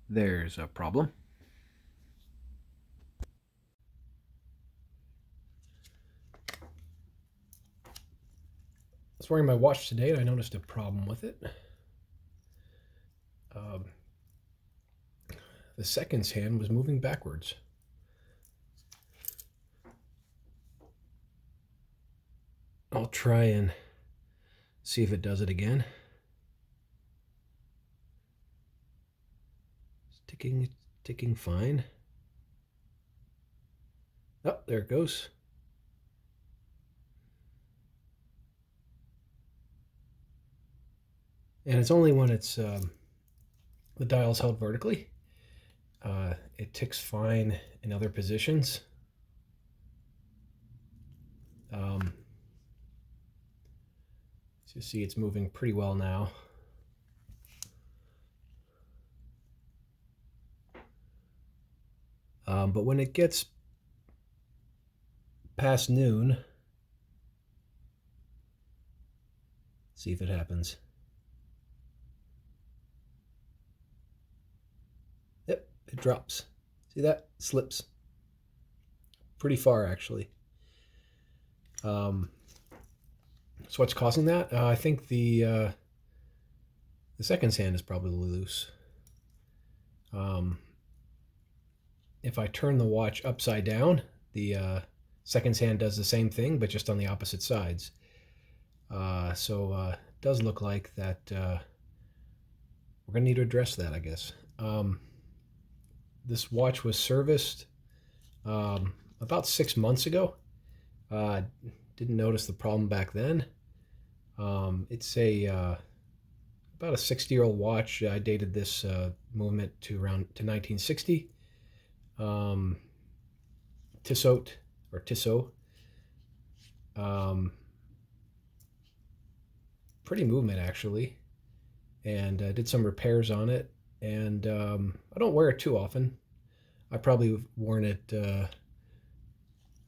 There's a problem. I was wearing my watch today and I noticed a problem with it. Um, the seconds hand was moving backwards. I'll try and see if it does it again. It's ticking fine. Oh, there it goes. And it's only when it's the dial's held vertically. It ticks fine in other positions. So you see it's moving pretty well now. But when it gets past noon, see if it happens. Yep, it drops. See that? Slips. Pretty far, actually. So what's causing that? I think the seconds hand is probably loose. If I turn the watch upside down, the seconds hand does the same thing, but just on the opposite sides. So it does look like that we're going to need to address that, I guess. This watch was serviced about 6 months ago. Didn't notice the problem back then. It's about a 60-year-old watch. I dated this movement to 1960. Tissot. Pretty movement, actually. And did some repairs on it. And I don't wear it too often. I probably have worn it, I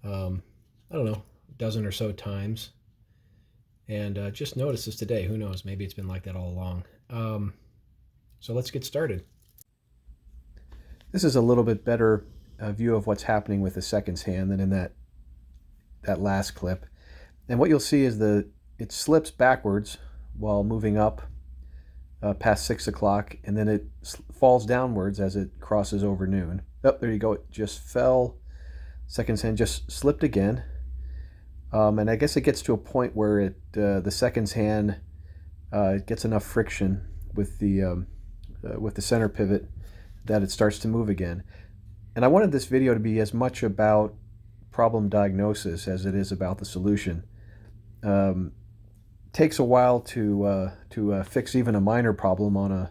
don't know, a dozen or so times. And just noticed this today. Who knows? Maybe it's been like that all along. So let's get started. This is a little bit better view of what's happening with the seconds hand than in that last clip. And what you'll see is it slips backwards while moving up past 6 o'clock, and then it falls downwards as it crosses over noon. Oh, there you go. It just fell. Seconds hand just slipped again. And I guess it gets to a point where the seconds hand gets enough friction with the center pivot that it starts to move again. And I wanted this video to be as much about problem diagnosis as it is about the solution. Takes a while to fix even a minor problem on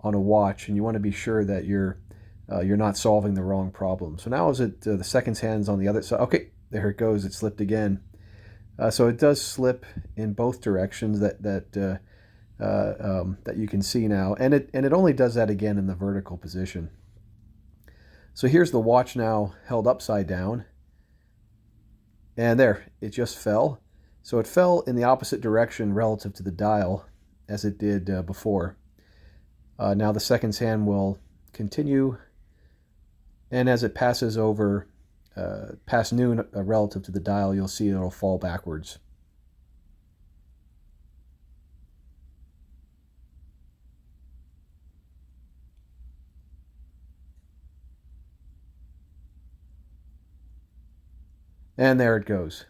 a watch, and you want to be sure that you're not solving the wrong problem. So now is it the seconds hand's on the other side? Okay, there it goes. It slipped again. So it does slip in both directions that you can see now, and it only does that again in the vertical position. So here's the watch now held upside down, and there, it just fell. So it fell in the opposite direction relative to the dial as it did before. Now the seconds hand will continue, and as it passes over past noon relative to the dial, you'll see it'll fall backwards. And there it goes.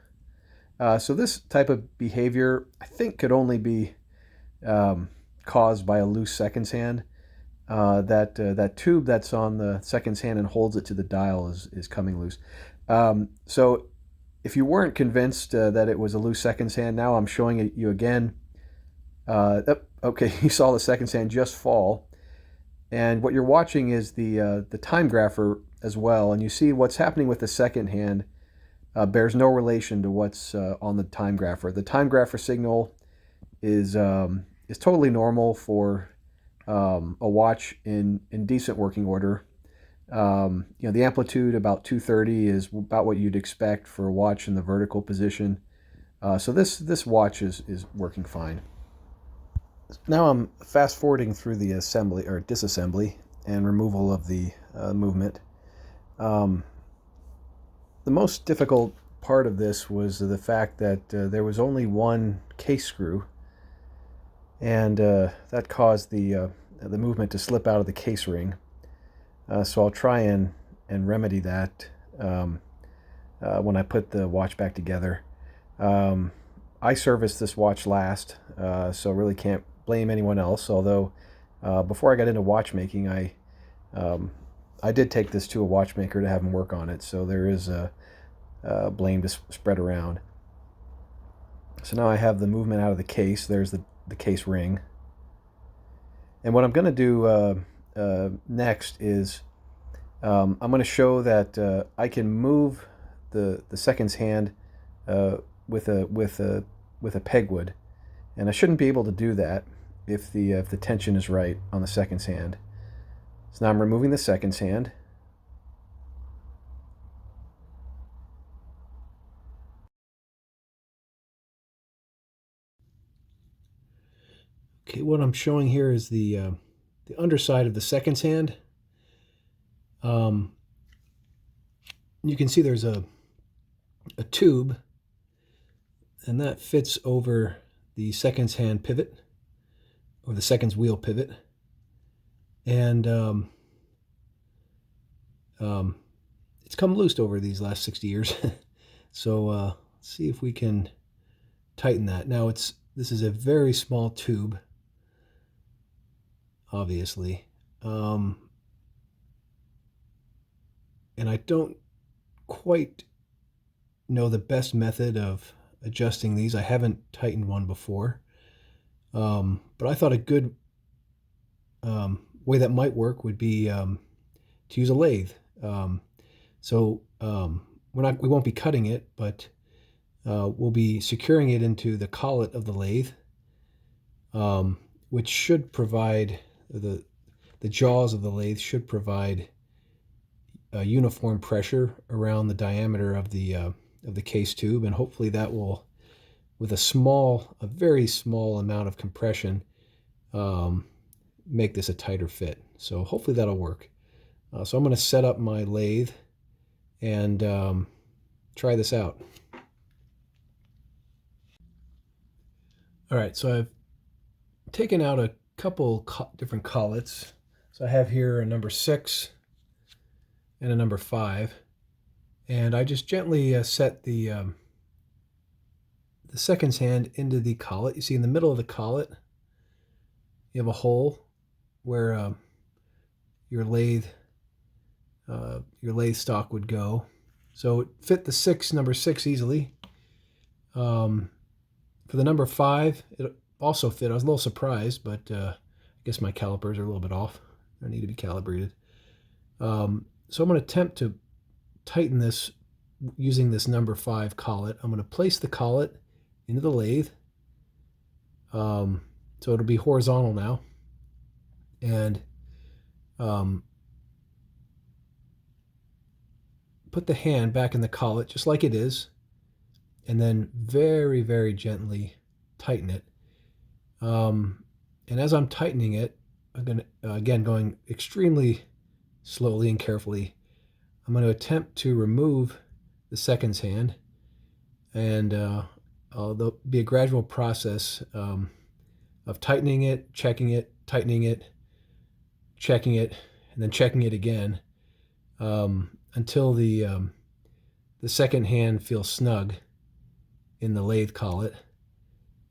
So this type of behavior, I think, could only be caused by a loose seconds hand. That tube that's on the seconds hand and holds it to the dial is coming loose. So if you weren't convinced that it was a loose seconds hand, now I'm showing it you again. Okay, you saw the seconds hand just fall. And what you're watching is the time grapher as well. And you see what's happening with the second hand bears no relation to what's on the time grapher. The time grapher signal is totally normal for a watch in decent working order. The amplitude about 230 is about what you'd expect for a watch in the vertical position. So this watch is working fine. Now I'm fast forwarding through the assembly or disassembly, and removal of the movement. Um, the most difficult part of this was the fact that there was only one case screw, and that caused the movement to slip out of the case ring. So I'll try and remedy that when I put the watch back together. Um, I serviced this watch last, so really can't blame anyone else. Although before I got into watchmaking, um, I did take this to a watchmaker to have him work on it. So there is blame to spread around. So now I have the movement out of the case. There's the case ring. And what I'm going to do next is I'm going to show that I can move the seconds hand with a pegwood, and I shouldn't be able to do that if the tension is right on the seconds hand. So now I'm removing the seconds hand. Okay, what I'm showing here is the underside of the seconds hand. You can see there's a tube, and that fits over the seconds hand pivot, or the seconds wheel pivot. And it's come loose over these last 60 years. So let's see if we can tighten that. Now this is a very small tube, obviously. And I don't quite know the best method of adjusting these. I haven't tightened one before. But I thought a good way that might work would be to use a lathe. So we won't be cutting it, but we'll be securing it into the collet of the lathe, which should provide the jaws of the lathe should provide a uniform pressure around the diameter of the case tube, and hopefully that will, with a very small amount of compression, make this a tighter fit. So hopefully that'll work. So I'm going to set up my lathe and try this out. All right, so I've taken out a couple different collets. So I have here a number 6 and a number 5, and I just gently set the seconds hand into the collet. You see in the middle of the collet, you have a hole where your lathe stock would go. So it fit the number 6 easily. For the number 5, it also fit. I was a little surprised, but I guess my calipers are a little bit off. They need to be calibrated. So I'm going to attempt to tighten this using this number 5 collet. I'm going to place the collet into the lathe. So it'll be horizontal now. And put the hand back in the collet just like it is, and then very, very gently tighten it. And as I'm tightening it, I'm going to, again, going extremely slowly and carefully, I'm going to attempt to remove the seconds hand, and there'll be a gradual process of tightening it, checking it, tightening it, checking it, and then checking it again until the second hand feels snug in the lathe collet.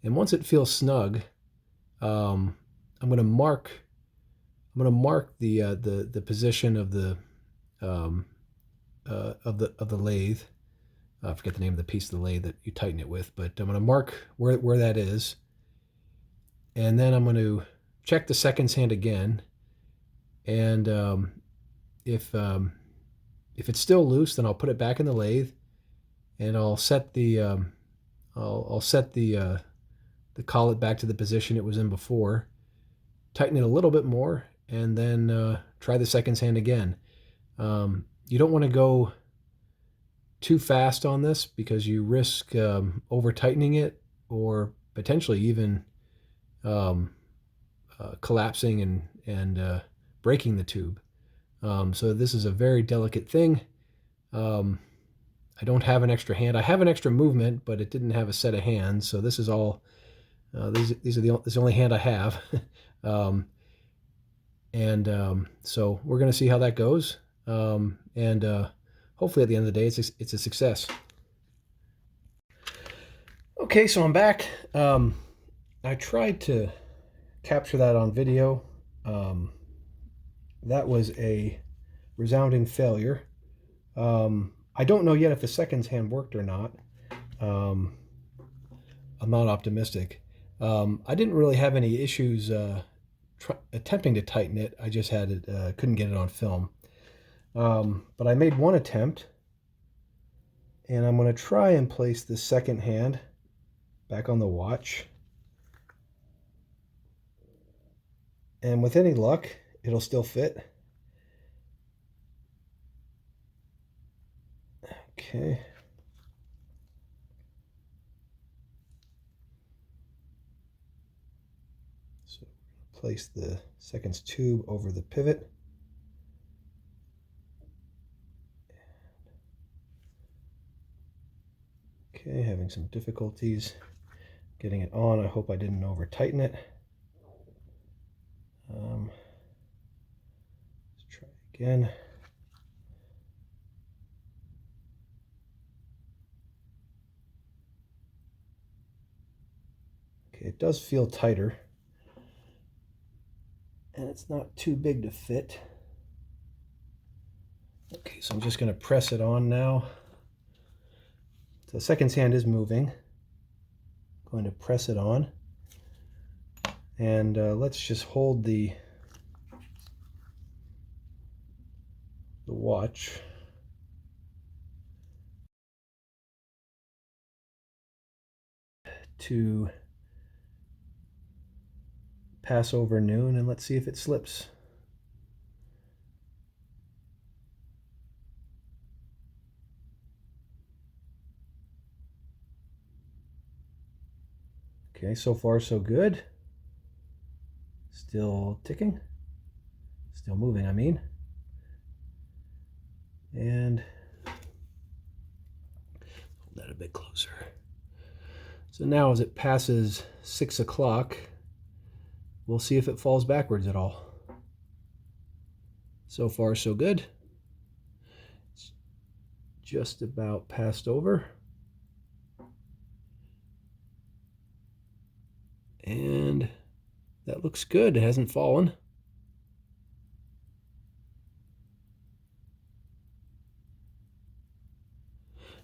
And once it feels snug, I'm going to mark the position of the lathe. I forget the name of the piece of the lathe that you tighten it with, but I'm going to mark where that is, and then I'm going to check the seconds hand again, and if it's still loose, then I'll put it back in the lathe, and I'll set the collet back to the position it was in before, tighten it a little bit more, and then try the seconds hand again. You don't want to go too fast on this because you risk over tightening it, or potentially even collapsing and breaking the tube. So this is a very delicate thing. I don't have an extra hand. I have an extra movement, but it didn't have a set of hands. So this is all. This is the only hand I have. So we're going to see how that goes. Hopefully at the end of the day, it's a success. Okay, so I'm back. I tried to capture that on video. That was a resounding failure. I don't know yet if the seconds hand worked or not. I'm not optimistic. I didn't really have any issues attempting to tighten it. I just had it, couldn't get it on film. But I made one attempt, and I'm going to try and place the second hand back on the watch. And with any luck, it'll still fit. Okay. So place the seconds tube over the pivot. Okay, having some difficulties getting it on. I hope I didn't over tighten it. Let's try again. Okay, it does feel tighter, and it's not too big to fit. Okay, so I'm just going to press it on now. So the seconds hand is moving. I'm going to press it on, and let's just hold the watch. To pass over noon, and let's see if it slips. Okay, so far so good. Still ticking. Still moving, I mean. And hold that a bit closer. So now as it passes 6 o'clock, we'll see if it falls backwards at all. So far so good. It's just about passed over. And that looks good. It hasn't fallen.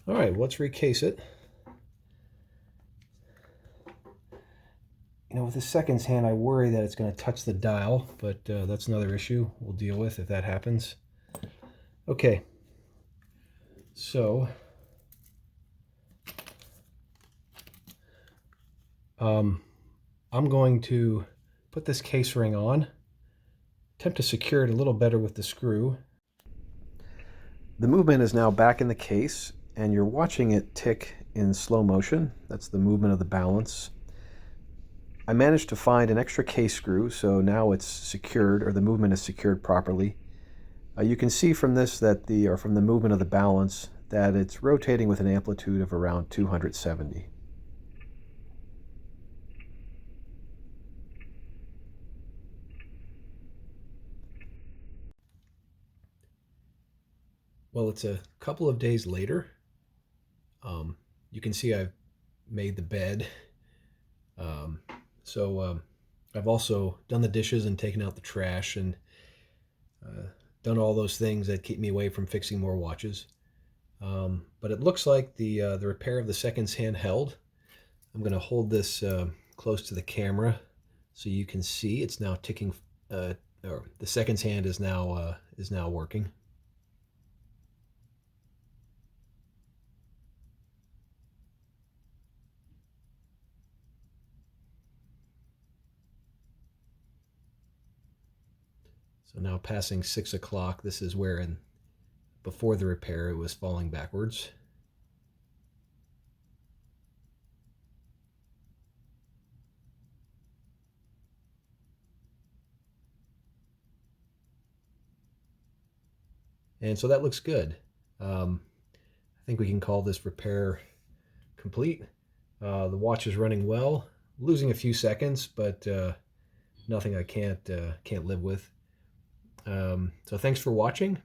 All right, let's recase it. You know, with the seconds hand, I worry that it's going to touch the dial, but that's another issue we'll deal with if that happens. Okay, so I'm going to put this case ring on, attempt to secure it a little better with the screw. The movement is now back in the case, and you're watching it tick in slow motion. That's the movement of the balance. I managed to find an extra case screw, so now it's secured, or the movement is secured properly. You can see from this that from the movement of the balance that it's rotating with an amplitude of around 270. Well, it's a couple of days later. You can see I've made the bed. I've also done the dishes and taken out the trash and done all those things that keep me away from fixing more watches. But it looks like the repair of the seconds hand held. I'm going to hold this close to the camera so you can see it's now ticking. Or the seconds hand is now working. So now passing 6 o'clock, this is where before the repair it was falling backwards. And so that looks good. I think we can call this repair complete. The watch is running well, losing a few seconds, but nothing I can't live with. So thanks for watching,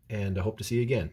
and I hope to see you again.